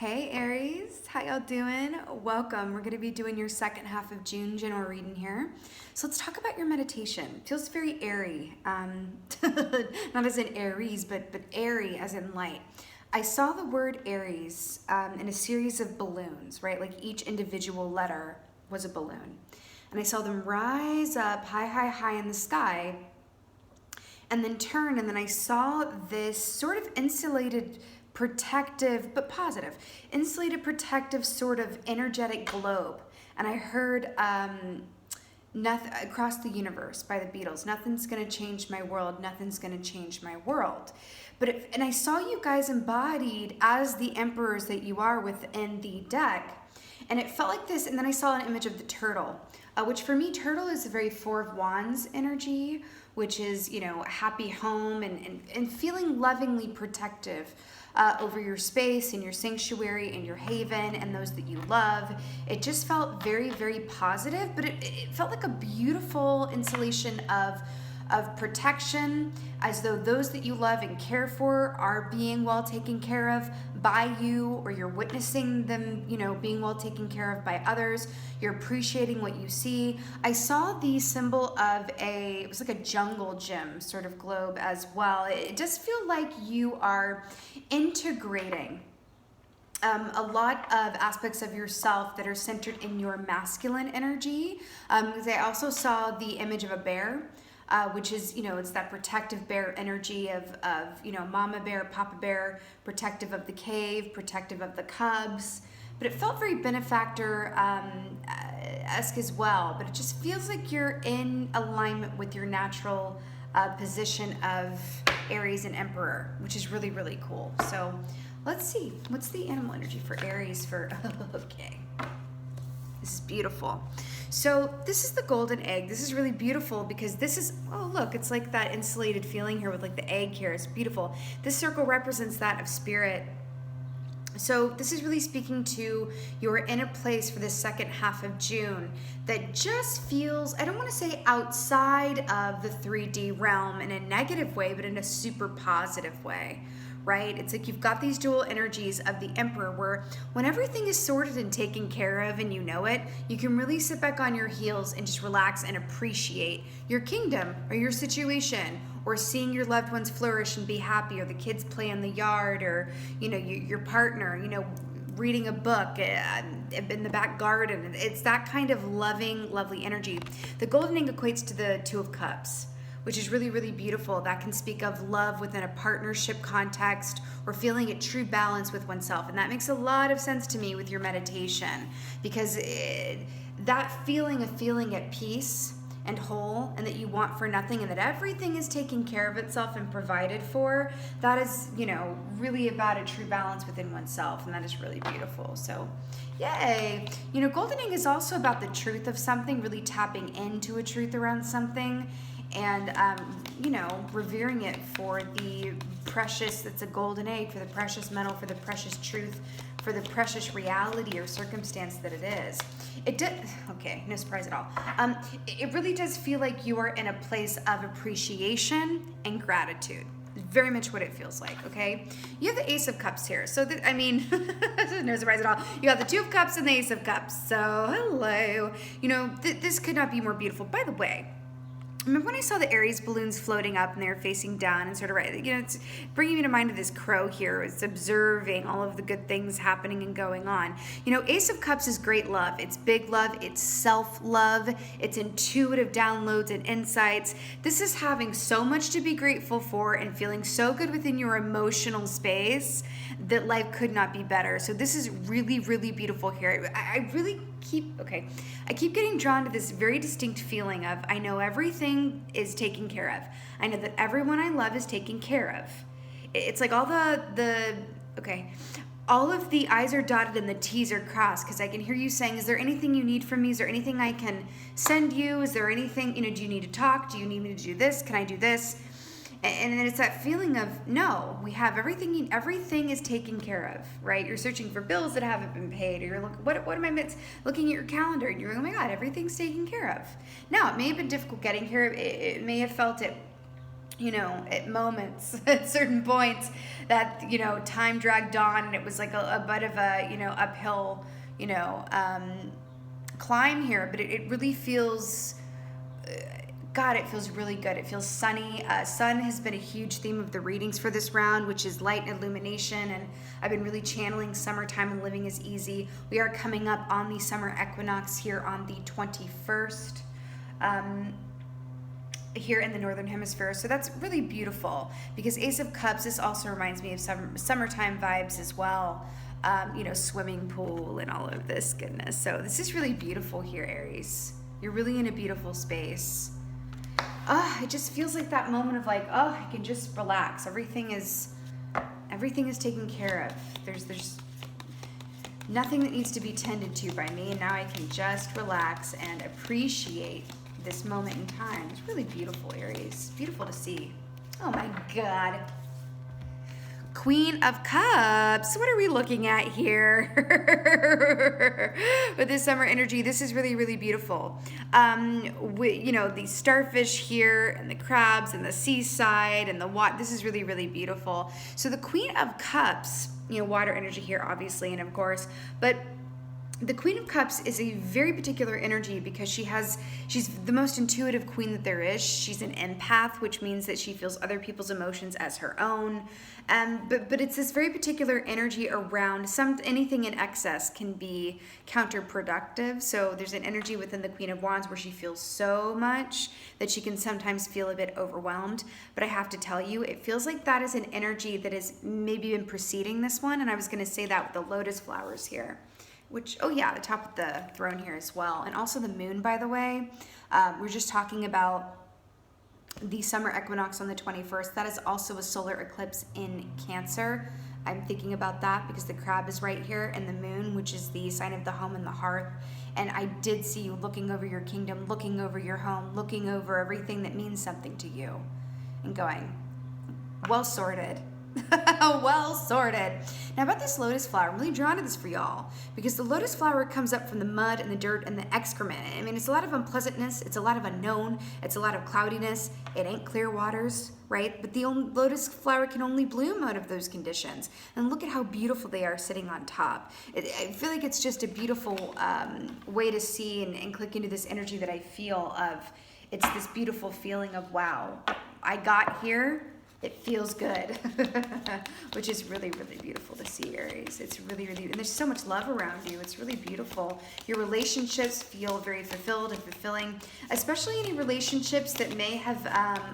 Hey Aries, how y'all doing? Welcome. We're going to be doing your second half of June general reading here. So let's talk about your meditation. Feels very airy, not as in Aries, but airy as in light. I saw the word Aries in a series of balloons, right? Like each individual letter was a balloon. And I saw them rise up high, high, high in the sky and then turn, and then I saw this sort of insulated protective, but positive, insulated protective sort of energetic globe. And I heard nothing across the universe by the Beatles. Nothing's gonna change my world. Nothing's gonna change my world. And I saw you guys embodied as the emperors that you are within the deck. And it felt like this, and then I saw an image of the turtle, which for me, turtle is a very Four of Wands energy, which is, you know, happy home and feeling lovingly protective over your space and your sanctuary and your haven and those that you love. It just felt very, very positive, but it felt like a beautiful insulation of protection, as though those that you love and care for are being well taken care of by you, or you're witnessing them, you know, being well taken care of by others. You're appreciating what you see. I saw the symbol of it was like a jungle gym sort of globe as well. It just feels like you are integrating a lot of aspects of yourself that are centered in your masculine energy. Because I also saw the image of a bear, which is, you know, it's that protective bear energy of you know, mama bear, papa bear, protective of the cave, protective of the cubs. But it felt very benefactor-esque as well. But it just feels like you're in alignment with your natural position of Aries and Emperor, which is really, really cool. So let's see. What's the animal energy for Aries for, okay. This is beautiful. So this is the golden egg. This is really beautiful because this is, oh look, it's like that insulated feeling here with like the egg here. It's beautiful. This circle represents that of spirit. So this is really speaking to you're in a place for the second half of June that just feels, I don't want to say outside of the 3D realm in a negative way, but in a super positive way. Right? It's like you've got these dual energies of the Emperor, where when everything is sorted and taken care of and you know it, you can really sit back on your heels and just relax and appreciate your kingdom or your situation, or seeing your loved ones flourish and be happy, or the kids play in the yard, or, you know, your partner, you know, reading a book in the back garden. It's that kind of loving, lovely energy. The golden egg equates to the Two of Cups, which is really, really beautiful. That can speak of love within a partnership context, or feeling a true balance with oneself. And that makes a lot of sense to me with your meditation, because that feeling of feeling at peace and whole, and that you want for nothing, and that everything is taken care of itself and provided for, that is, you know, really about a true balance within oneself. And that is really beautiful. So yay. You know, golden egg is also about the truth of something, really tapping into a truth around something, and you know, revering it for the precious, it's a golden egg, for the precious metal, for the precious truth, for the precious reality or circumstance that it is. It did, okay, no surprise at all. It really does feel like you are in a place of appreciation and gratitude. Very much what it feels like, okay? You have the Ace of Cups here. So, I mean, no surprise at all. You got the Two of Cups and the Ace of Cups. So, hello. You know, this could not be more beautiful. By the way, remember when I saw the Aries balloons floating up and they were facing down and sort of, right, you know, it's bringing me to mind of this crow here. It's observing all of the good things happening and going on. You know, Ace of Cups is great love. It's big love. It's self-love. It's intuitive downloads and insights. This is having so much to be grateful for and feeling so good within your emotional space that life could not be better. So this is really, really beautiful here. I keep getting drawn to this very distinct feeling of, I know everything is taken care of. I know that everyone I love is taken care of. It's like all all of the I's are dotted and the T's are crossed, because I can hear you saying, is there anything you need from me? Is there anything I can send you? Is there anything, you know, do you need to talk? Do you need me to do this? Can I do this? And then it's that feeling of, no, we have everything, everything is taken care of, right? You're searching for bills that haven't been paid, or you're what am I missing? Looking at your calendar, and you're going, oh my God, everything's taken care of. Now, it may have been difficult getting here. It may have felt it, at moments, at certain points that, time dragged on and it was like a bit of a, uphill, climb here, but it really feels, God, it feels really good. It feels sunny. Sun has been a huge theme of the readings for this round, which is light and illumination. And I've been really channeling summertime and living is easy. We are coming up on the summer equinox here on the 21st. Here in the Northern Hemisphere. So that's really beautiful because Ace of Cups, this also reminds me of summertime vibes as well. Swimming pool and all of this goodness. So this is really beautiful here, Aries. You're really in a beautiful space. It just feels like that moment of like, I can just relax. Everything is taken care of. There's nothing that needs to be tended to by me. And now I can just relax and appreciate this moment in time. It's really beautiful, Aries. Beautiful to see. Oh my God. Queen of Cups. What are we looking at here with this summer energy? This is really, really beautiful. The starfish here and the crabs and the seaside and the water. This is really, really beautiful. So the Queen of Cups, water energy here, obviously, and of course, but the Queen of Cups is a very particular energy because she's the most intuitive queen that there is. She's an empath, which means that she feels other people's emotions as her own. But it's this very particular energy around anything in excess can be counterproductive. So there's an energy within the Queen of Wands where she feels so much that she can sometimes feel a bit overwhelmed. But I have to tell you, it feels like that is an energy that has maybe been preceding this one. And I was going to say that with the lotus flowers here. Which, the top of the throne here as well. And also the moon, by the way. We're just talking about the summer equinox on the 21st. That is also a solar eclipse in Cancer. I'm thinking about that because the crab is right here and the moon, which is the sign of the home and the hearth. And I did see you looking over your kingdom, looking over your home, looking over everything that means something to you and going, well sorted. Well sorted. Now about this lotus flower, I'm really drawn to this for y'all because the lotus flower comes up from the mud and the dirt and the excrement. I mean, it's a lot of unpleasantness. It's a lot of unknown. It's a lot of cloudiness. It ain't clear waters, right? But the lotus flower can only bloom out of those conditions. And look at how beautiful they are sitting on top. I feel like it's just a beautiful way to see and click into this energy that I feel of. It's this beautiful feeling of, wow, I got here. It feels good, which is really, really beautiful to see, Aries. It's really, really, and there's so much love around you. It's really beautiful. Your relationships feel very fulfilled and fulfilling, especially any relationships that may have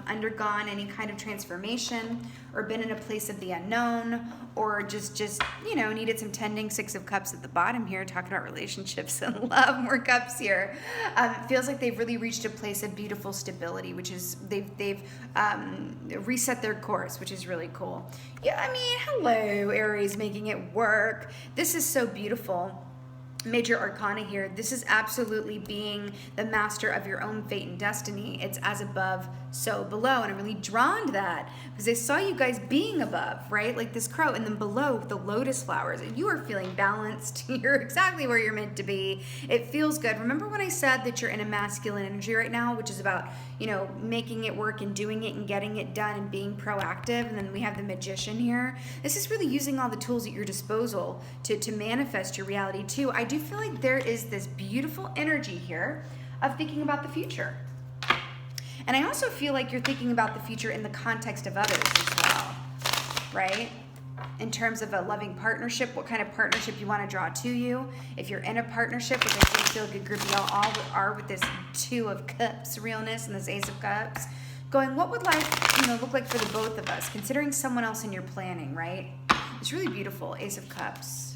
undergone any kind of transformation or been in a place of the unknown or just needed some tending. 6 of Cups at the bottom here, talking about relationships and love, more cups here. It feels like they've really reached a place of beautiful stability, which is they've reset their course, which is really cool. Yeah, I mean, hello, Aries, making it work. This is so beautiful. Major Arcana here. This is absolutely being the master of your own fate and destiny. It's as above, so below. And I'm really drawn to that because I saw you guys being above, right? Like this crow, and then below the lotus flowers. And you are feeling balanced. You're exactly where you're meant to be. It feels good. Remember when I said that you're in a masculine energy right now, which is about, making it work and doing it and getting it done and being proactive. And then we have the Magician here. This is really using all the tools at your disposal to manifest your reality too. I do feel like there is this beautiful energy here of thinking about the future. And I also feel like you're thinking about the future in the context of others as well, right? In terms of a loving partnership, what kind of partnership you want to draw to you. If you're in a partnership, which I feel a good group of y'all all are with this 2 of Cups realness and this Ace of Cups, going, what would life, look like for the both of us, considering someone else in your planning, right? It's really beautiful, Ace of Cups.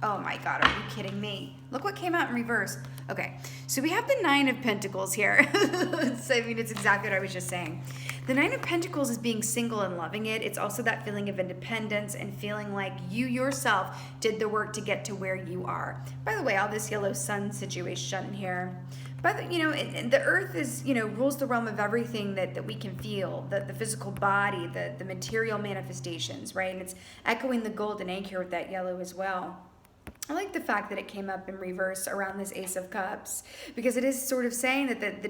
Oh my God, are you kidding me? Look what came out in reverse. Okay, so we have the 9 of Pentacles here. It's exactly what I was just saying. The 9 of Pentacles is being single and loving it. It's also that feeling of independence and feeling like you yourself did the work to get to where you are. By the way, all this yellow sun situation here. But, the earth is, rules the realm of everything that we can feel, the physical body, the material manifestations, right? And it's echoing the golden egg here with that yellow as well. I like the fact that it came up in reverse around this Ace of Cups, because it is sort of saying that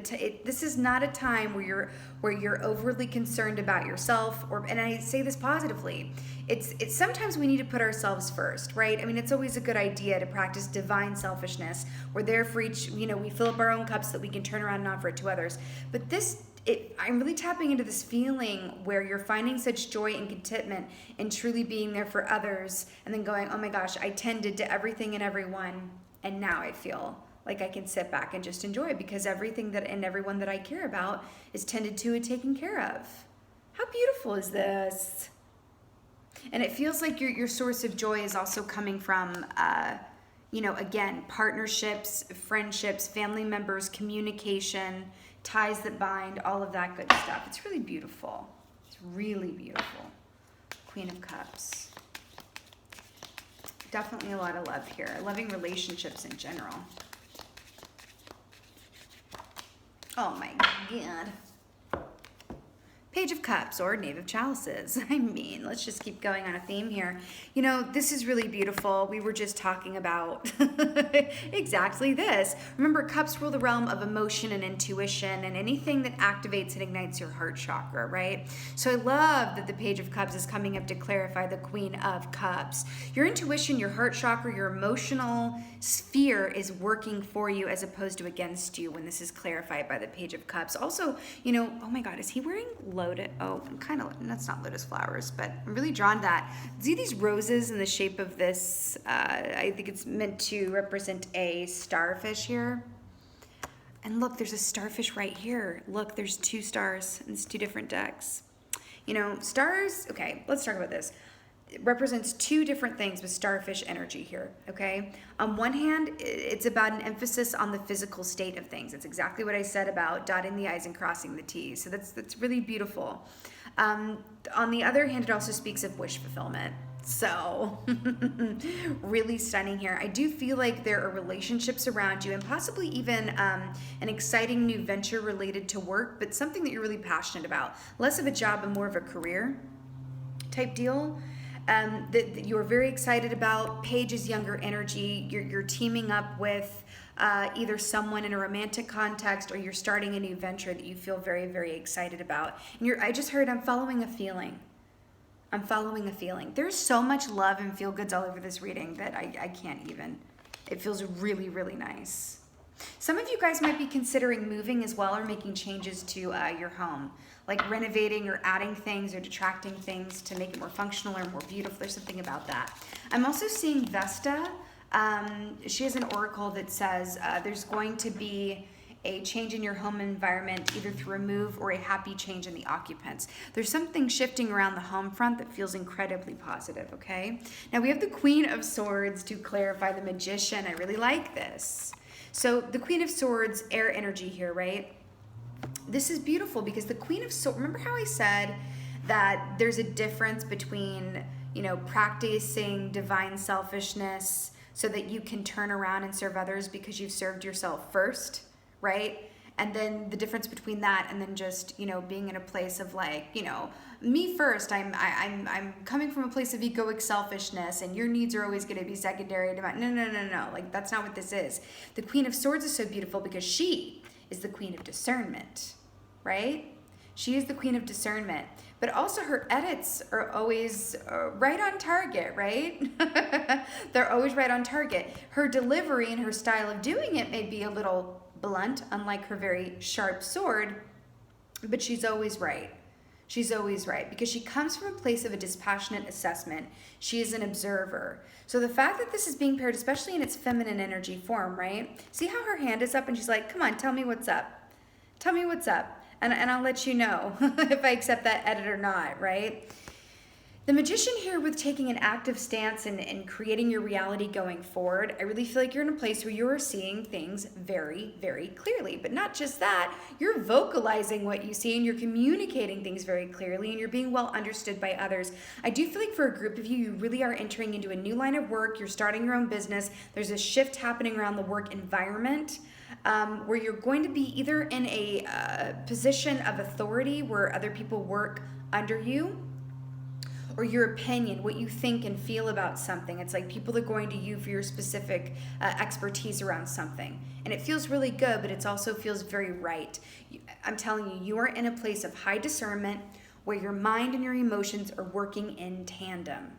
this is not a time where you're overly concerned about yourself, and I say this positively. It's sometimes we need to put ourselves first, right? I mean, it's always a good idea to practice divine selfishness. We're there for each, we fill up our own cups so that we can turn around and offer it to others. But I'm really tapping into this feeling where you're finding such joy and contentment in truly being there for others, and then going, oh my gosh, I tended to everything and everyone, and now I feel like I can sit back and just enjoy, because everything that and everyone that I care about is tended to and taken care of. How beautiful is this? And it feels like your source of joy is also coming from again, partnerships, friendships, family members, communication, ties that bind, all of that good stuff. It's really beautiful. It's really beautiful. Queen of Cups. Definitely a lot of love here. Loving relationships in general. Oh my God. Page of Cups or Knave of Chalices. I mean, let's just keep going on a theme here. This is really beautiful. We were just talking about exactly this. Remember, cups rule the realm of emotion and intuition and anything that activates and ignites your heart chakra, right? So I love that the Page of Cups is coming up to clarify the Queen of Cups. Your intuition, your heart chakra, your emotional sphere is working for you as opposed to against you when this is clarified by the Page of Cups. Also, oh my God, is he wearing that's not lotus flowers, but I'm really drawn to that. See these roses in the shape of this? I think it's meant to represent a starfish here. And look, there's a starfish right here. Look, there's 2 stars, and it's 2 different decks. Stars, okay, let's talk about this. It represents 2 different things with starfish energy here, okay? On one hand, it's about an emphasis on the physical state of things. It's exactly what I said about dotting the I's and crossing the T's. So that's really beautiful. On the other hand, it also speaks of wish fulfillment. So really stunning here. I do feel like there are relationships around you, and possibly even an exciting new venture related to work, but something that you're really passionate about. Less of a job and more of a career type deal. That you're very excited about. Page is younger energy. You're teaming up with either someone in a romantic context, or you're starting a new venture that you feel very, very excited about. And I just heard, I'm following a feeling. I'm following a feeling. There's so much love and feel goods all over this reading that I can't even. It feels really, really nice. Some of you guys might be considering moving as well, or making changes to your home, like renovating or adding things or detracting things to make it more functional or more beautiful. There's something about that. I'm also seeing Vesta. She has an oracle that says there's going to be a change in your home environment, either through a move or a happy change in the occupants. There's something shifting around the home front that feels incredibly positive, okay? Now we have the Queen of Swords to clarify the Magician. I really like this. So the Queen of Swords, air energy here, right? This is beautiful because the Queen of Swords, remember how I said that there's a difference between, practicing divine selfishness so that you can turn around and serve others because you've served yourself first, right? And then the difference between that and then just, being in a place of me first, I'm coming from a place of egoic selfishness, and your needs are always going to be secondary to mine. No. Like, that's not what this is. The Queen of Swords is so beautiful because she is the Queen of Discernment, right? She is the Queen of Discernment, but also her edits are always right on target, right? They're always right on target. Her delivery and her style of doing it may be a little blunt, unlike her very sharp sword, but she's always right. She's always right because she comes from a place of a dispassionate assessment. She is an observer. So the fact that this is being paired, especially in its feminine energy form, right? See how her hand is up and she's like, come on, tell me what's up. Tell me what's up. And I'll let you know if I accept that edit or not, right? The Magician here, with taking an active stance and creating your reality going forward, I really feel like you're in a place where you're seeing things very, very clearly. But not just that, you're vocalizing what you see and you're communicating things very clearly and you're being well understood by others. I do feel like for a group of you, you really are entering into a new line of work. You're starting your own business. There's a shift happening around the work environment. Where you're going to be either in a position of authority where other people work under you, or your opinion, what you think and feel about something. It's like people are going to you for your specific expertise around something. And it feels really good, but it also feels very right. I'm telling you, you are in a place of high discernment where your mind and your emotions are working in tandem,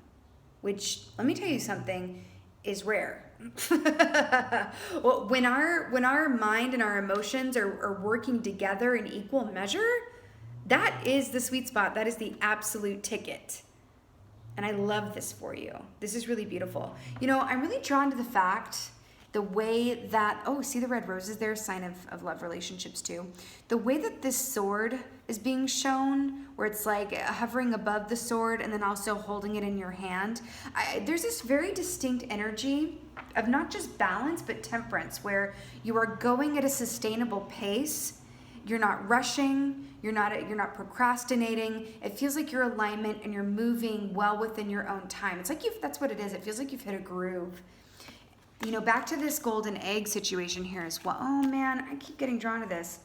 which, let me tell you something, is rare. Well, when our mind and our emotions are working together in equal measure, that is the sweet spot. That is the absolute ticket. And I love this for you. This is really beautiful. You know, I'm really drawn to the fact, the way that, oh, see the red roses there, sign of love relationships too. The way that this sword is being shown, where it's like hovering above the sword and then also holding it in your hand. There's this very distinct energy of not just balance, but temperance, where you are going at a sustainable pace. You're not rushing, you're not procrastinating. It feels like your alignment and you're moving well within your own time. It's like that's what it is. It feels like you've hit a groove. You know, back to this golden egg situation here as well. Oh man, I keep getting drawn to this.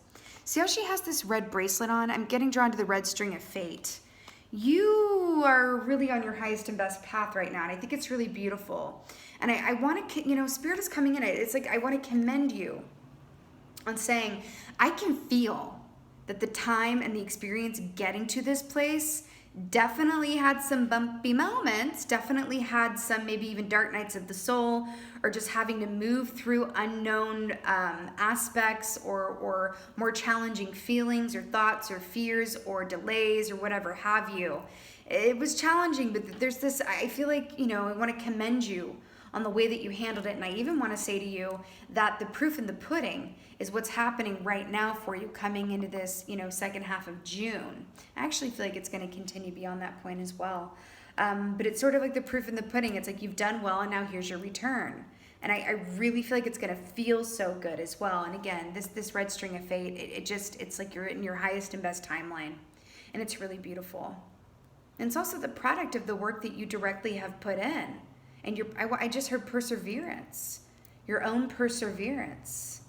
See how she has this red bracelet on? I'm getting drawn to the red string of fate. You are really on your highest and best path right now, and I think it's really beautiful. And I want to, you know, Spirit is coming in. It's like I want to commend you on saying, I can feel that the time and the experience getting to this place definitely had some bumpy moments, definitely had some maybe even dark nights of the soul, or just having to move through unknown aspects or more challenging feelings or thoughts or fears or delays or whatever have you. It was challenging, but there's this, I feel like, you know, I want to commend you on the way that you handled it. And I even want to say to you that the proof in the pudding is what's happening right now for you coming into this, you know, second half of June. I actually feel like it's going to continue beyond that point as well. But it's sort of like the proof in the pudding. It's like you've done well and now here's your return. And I really feel like it's going to feel so good as well. And again, this red string of fate, it's like you're in your highest and best timeline. And it's really beautiful. And it's also the product of the work that you directly have put in. And I just heard perseverance, your own perseverance.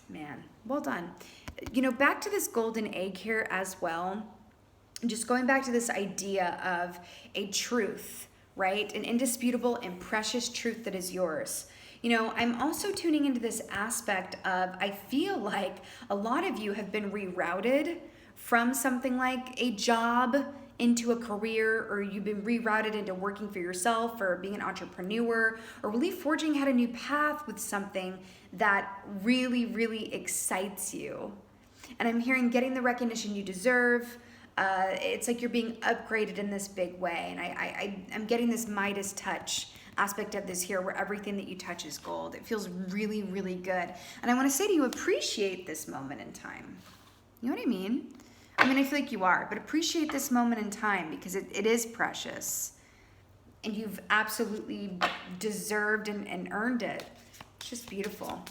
Man, well done. You know, back to this golden egg here as well. Just going back to this idea of a truth, right? An indisputable and precious truth that is yours. You know, I'm also tuning into this aspect of, I feel like a lot of you have been rerouted from something like a job into a career, or you've been rerouted into working for yourself or being an entrepreneur, or really forging out a new path with something that really, really excites you. And I'm hearing getting the recognition you deserve. It's like you're being upgraded in this big way. And I'm getting this Midas touch aspect of this here, where everything that you touch is gold. It feels really, really good. And I want to say to you, appreciate this moment in time. You know what I mean? I feel like you are, but appreciate this moment in time, because it is precious. And you've absolutely deserved and earned it. It's just beautiful.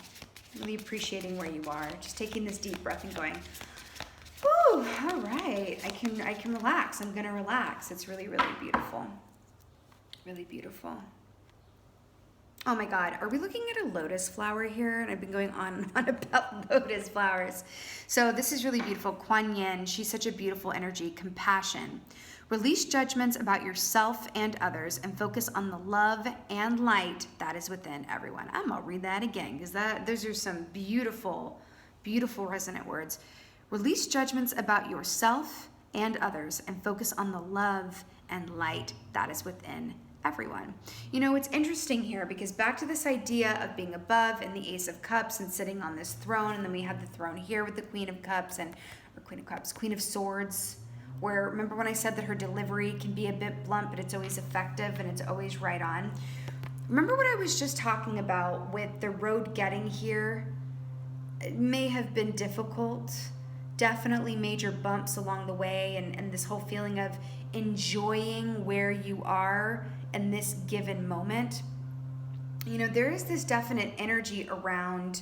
Really appreciating where you are. Just taking this deep breath and going, whew, all right. I can relax. I'm gonna relax. It's really, really beautiful. Really beautiful. Oh my God, are we looking at a lotus flower here? And I've been going on and on about lotus flowers. So this is really beautiful. Kuan Yin, she's such a beautiful energy. Compassion. Release judgments about yourself and others and focus on the love and light that is within everyone. I'm gonna read that again, because those are some beautiful, beautiful resonant words. Release judgments about yourself and others and focus on the love and light that is within everyone. You know, it's interesting here, because back to this idea of being above and the Ace of Cups and sitting on this throne, and then we have the throne here with the Queen of Cups Queen of Swords, where, remember when I said that her delivery can be a bit blunt, but it's always effective and it's always right on. Remember what I was just talking about with the road getting here? It may have been difficult, definitely major bumps along the way, and this whole feeling of enjoying where you are in this given moment. You know, there is this definite energy around,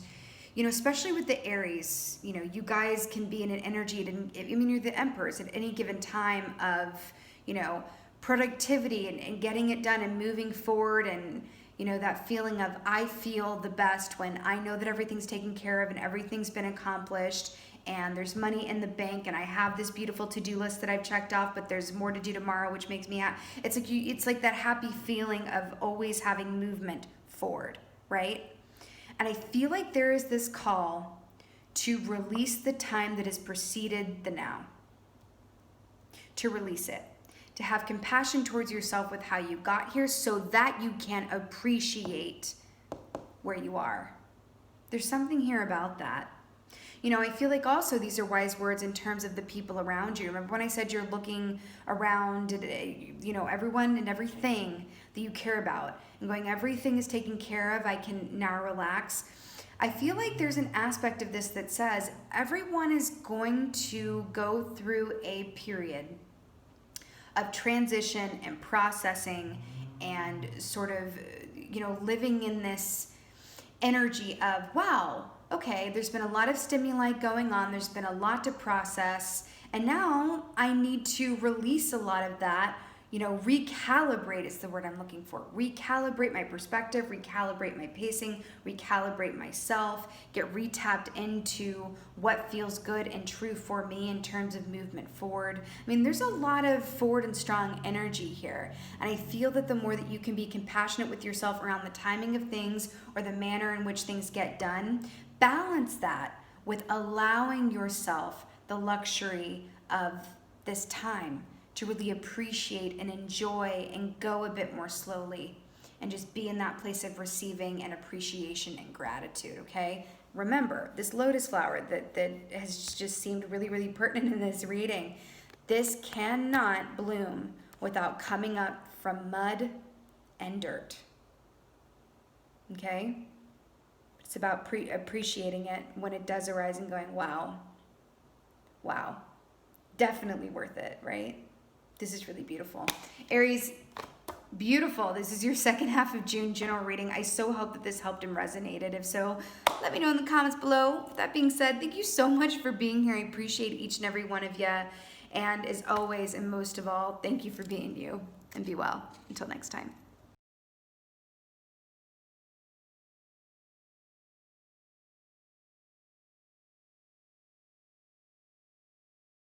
you know, especially with the Aries, you know, you guys can be in an energy, you're the emperors at any given time of, you know, productivity and getting it done and moving forward, and, you know, that feeling of I feel the best when I know that everything's taken care of and everything's been accomplished, and there's money in the bank, and I have this beautiful to-do list that I've checked off, but there's more to do tomorrow, which makes me happy. It's like that happy feeling of always having movement forward, right? And I feel like there is this call to release the time that has preceded the now. To release it. To have compassion towards yourself with how you got here so that you can appreciate where you are. There's something here about that. You know, I feel like also these are wise words in terms of the people around you. Remember when I said you're looking around at, you know, everyone and everything that you care about and going, everything is taken care of, I can now relax. I feel like there's an aspect of this that says everyone is going to go through a period of transition and processing and sort of, you know, living in this energy of, wow, okay, there's been a lot of stimuli going on, there's been a lot to process, and now I need to release a lot of that, you know, recalibrate is the word I'm looking for. Recalibrate my perspective, recalibrate my pacing, recalibrate myself, get retapped into what feels good and true for me in terms of movement forward. I mean, there's a lot of forward and strong energy here. And I feel that the more that you can be compassionate with yourself around the timing of things or the manner in which things get done, balance that with allowing yourself the luxury of this time to really appreciate and enjoy and go a bit more slowly and just be in that place of receiving and appreciation and gratitude, okay? Remember, this lotus flower that has just seemed really, really pertinent in this reading, this cannot bloom without coming up from mud and dirt, okay? It's about appreciating it when it does arise and going, wow, wow, definitely worth it, right? This is really beautiful. Aries, beautiful. This is your second half of June general reading. I so hope that this helped and resonated. If so, let me know in the comments below. With that being said, thank you so much for being here. I appreciate each and every one of you. And as always, and most of all, thank you for being you. And be well. Until next time.